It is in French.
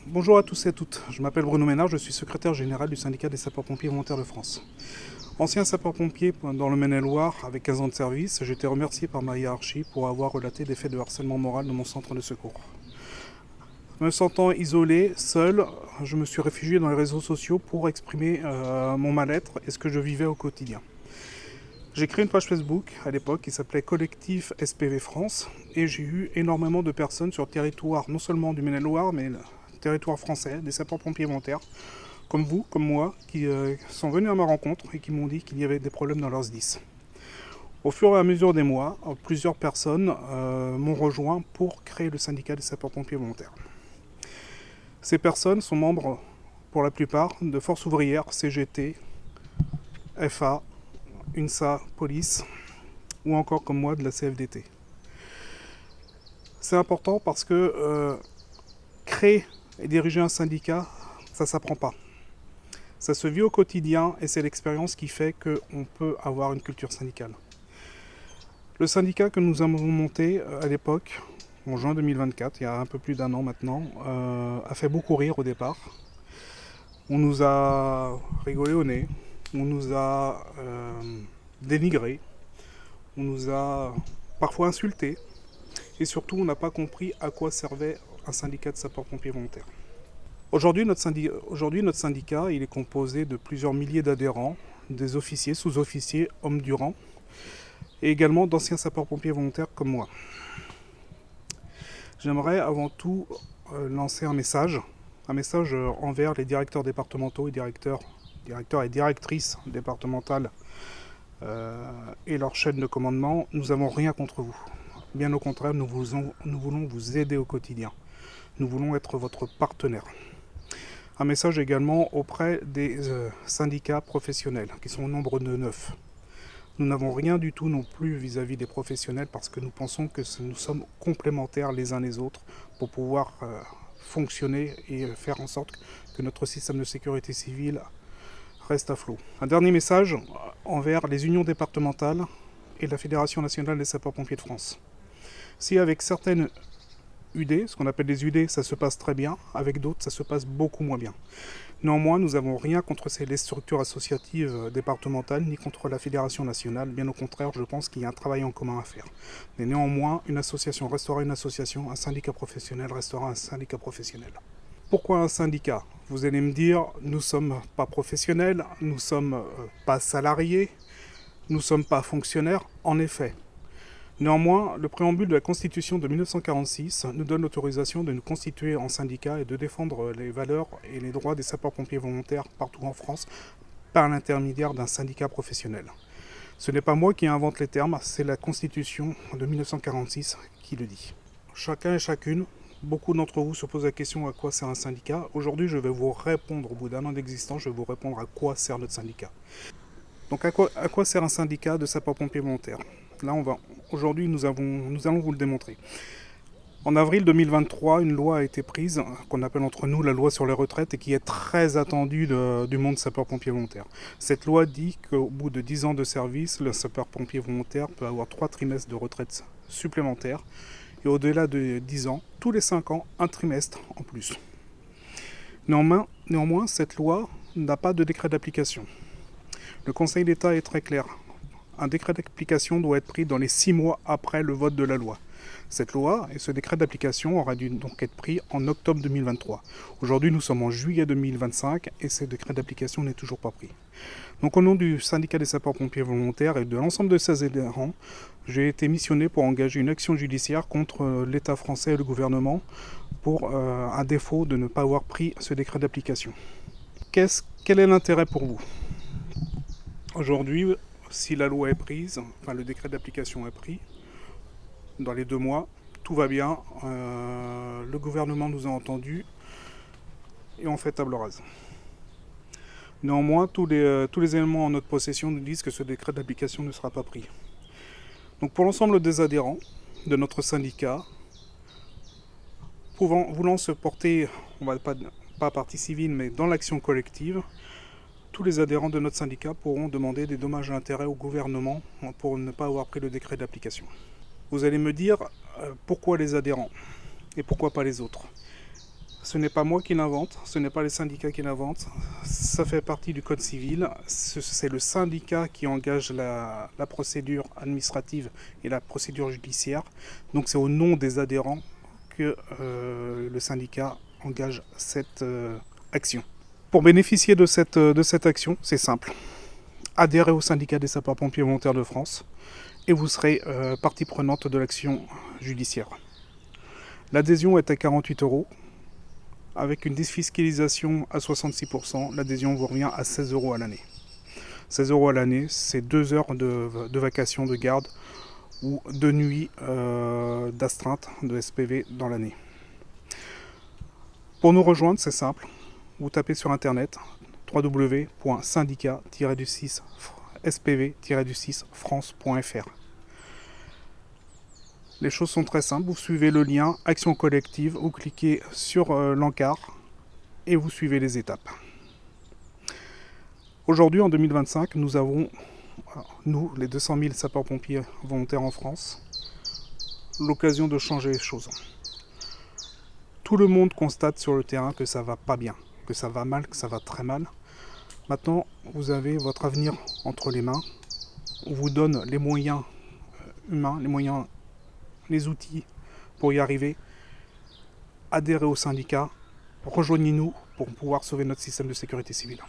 Bonjour à tous et à toutes, je m'appelle Bruno Ménard, je suis secrétaire général du syndicat des sapeurs-pompiers volontaires de France. Ancien sapeur-pompier dans le Maine-et-Loire avec 15 ans de service, j'ai été remercié par ma hiérarchie pour avoir relaté des faits de harcèlement moral dans mon centre de secours. Me sentant isolé, seul, je me suis réfugié dans les réseaux sociaux pour exprimer mon mal-être et ce que je vivais au quotidien. J'ai créé une page Facebook à l'époque qui s'appelait Collectif SPV France et j'ai eu énormément de personnes sur le territoire, non seulement du Maine-et-Loire, mais le territoire français, des sapeurs-pompiers volontaires, comme vous, comme moi, qui sont venus à ma rencontre et qui m'ont dit qu'il y avait des problèmes dans leurs SDIS. Au fur et à mesure des mois, plusieurs personnes m'ont rejoint pour créer le syndicat des sapeurs-pompiers volontaires. Ces personnes sont membres, pour la plupart, de Force ouvrière, CGT, FA, UNSA, Police, ou encore comme moi de la CFDT. C'est important parce que créer et diriger un syndicat, ça ne s'apprend pas. Ça se vit au quotidien et c'est l'expérience qui fait qu'on peut avoir une culture syndicale. Le syndicat que nous avons monté à l'époque, en juin 2024, il y a un peu plus d'un an maintenant, a fait beaucoup rire au départ. On nous a rigolé au nez, on nous a dénigré, on nous a parfois insultés et surtout on n'a pas compris à quoi servait un syndicat de sapeurs-pompiers volontaires. Aujourd'hui notre syndicat il est composé de plusieurs milliers d'adhérents, des officiers, sous-officiers, hommes du rang et également d'anciens sapeurs-pompiers volontaires comme moi. J'aimerais avant tout lancer un message envers les directeurs départementaux et directeurs et directrices départementales et leur chaîne de commandement. Nous n'avons rien contre vous. Bien au contraire, nous voulons vous aider au quotidien. Nous voulons être votre partenaire. Un message également auprès des syndicats professionnels, qui sont au nombre de 9. Nous n'avons rien du tout non plus vis-à-vis des professionnels parce que nous pensons que nous sommes complémentaires les uns les autres pour pouvoir fonctionner et faire en sorte que notre système de sécurité civile reste à flot. Un dernier message envers les unions départementales et la Fédération nationale des sapeurs-pompiers de France. Si avec certaines UD, ce qu'on appelle les UD, ça se passe très bien, avec d'autres, ça se passe beaucoup moins bien. Néanmoins, nous n'avons rien contre les structures associatives départementales, ni contre la Fédération nationale. Bien au contraire, je pense qu'il y a un travail en commun à faire. Mais néanmoins, une association restera une association, un syndicat professionnel restera un syndicat professionnel. Pourquoi un syndicat? Vous allez me dire, nous ne sommes pas professionnels, nous ne sommes pas salariés, nous ne sommes pas fonctionnaires. En effet. Néanmoins, le préambule de la Constitution de 1946 nous donne l'autorisation de nous constituer en syndicat et de défendre les valeurs et les droits des sapeurs-pompiers volontaires partout en France par l'intermédiaire d'un syndicat professionnel. Ce n'est pas moi qui invente les termes, c'est la Constitution de 1946 qui le dit. Chacun et chacune, beaucoup d'entre vous se posent la question à quoi sert un syndicat. Aujourd'hui, je vais vous répondre, au bout d'un an d'existence, je vais vous répondre à quoi sert notre syndicat. Donc à quoi sert un syndicat de sapeurs-pompiers volontaires? Là, aujourd'hui, nous allons vous le démontrer. En avril 2023, une loi a été prise, qu'on appelle entre nous la loi sur les retraites, et qui est très attendue du monde sapeur-pompier volontaire. Cette loi dit qu'au bout de 10 ans de service, le sapeur-pompier volontaire peut avoir 3 trimestres de retraite supplémentaires, et au-delà de 10 ans, tous les 5 ans, un trimestre en plus. Néanmoins, cette loi n'a pas de décret d'application. Le Conseil d'État est très clair. Un décret d'application doit être pris dans les 6 mois après le vote de la loi. Cette loi et ce décret d'application aura dû donc être pris en octobre 2023. Aujourd'hui, nous sommes en juillet 2025 et ce décret d'application n'est toujours pas pris. Donc au nom du syndicat des sapeurs-pompiers volontaires et de l'ensemble de ses adhérents, j'ai été missionné pour engager une action judiciaire contre l'État français et le gouvernement pour un défaut de ne pas avoir pris ce décret d'application. Quel est l'intérêt pour vous? Aujourd'hui, si la loi est prise, enfin le décret d'application est pris, dans les 2 mois, tout va bien, le gouvernement nous a entendus et on fait table rase. Néanmoins, tous les éléments en notre possession nous disent que ce décret d'application ne sera pas pris. Donc pour l'ensemble des adhérents de notre syndicat, voulant se porter, on va pas partie civile, mais dans l'action collective, tous les adhérents de notre syndicat pourront demander des dommages et intérêts au gouvernement pour ne pas avoir pris le décret d'application. Vous allez me dire pourquoi les adhérents et pourquoi pas les autres. Ce n'est pas moi qui l'invente, ce n'est pas les syndicats qui l'inventent, ça fait partie du code civil, c'est le syndicat qui engage la procédure administrative et la procédure judiciaire, donc c'est au nom des adhérents que le syndicat engage cette action. Pour bénéficier de cette action, c'est simple, adhérez au syndicat des sapeurs-pompiers volontaires de France et vous serez partie prenante de l'action judiciaire. L'adhésion est à 48 €. Avec une défiscalisation à 66%, l'adhésion vous revient à 16 € à l'année. 16 € à l'année, c'est 2 heures de vacation, de garde ou de nuit d'astreinte de SPV dans l'année. Pour nous rejoindre, c'est simple. Vous tapez sur internet www.syndicat-spv-france.fr. Les choses sont très simples, vous suivez le lien Action collective, vous cliquez sur l'encart et vous suivez les étapes. Aujourd'hui, en 2025, nous avons, nous, les 200 000 sapeurs-pompiers volontaires en France, l'occasion de changer les choses. Tout le monde constate sur le terrain que ça va pas bien, que ça va mal, que ça va très mal. Maintenant, vous avez votre avenir entre les mains. On vous donne les moyens humains, les outils pour y arriver. Adhérez au syndicat, rejoignez-nous pour pouvoir sauver notre système de sécurité civile.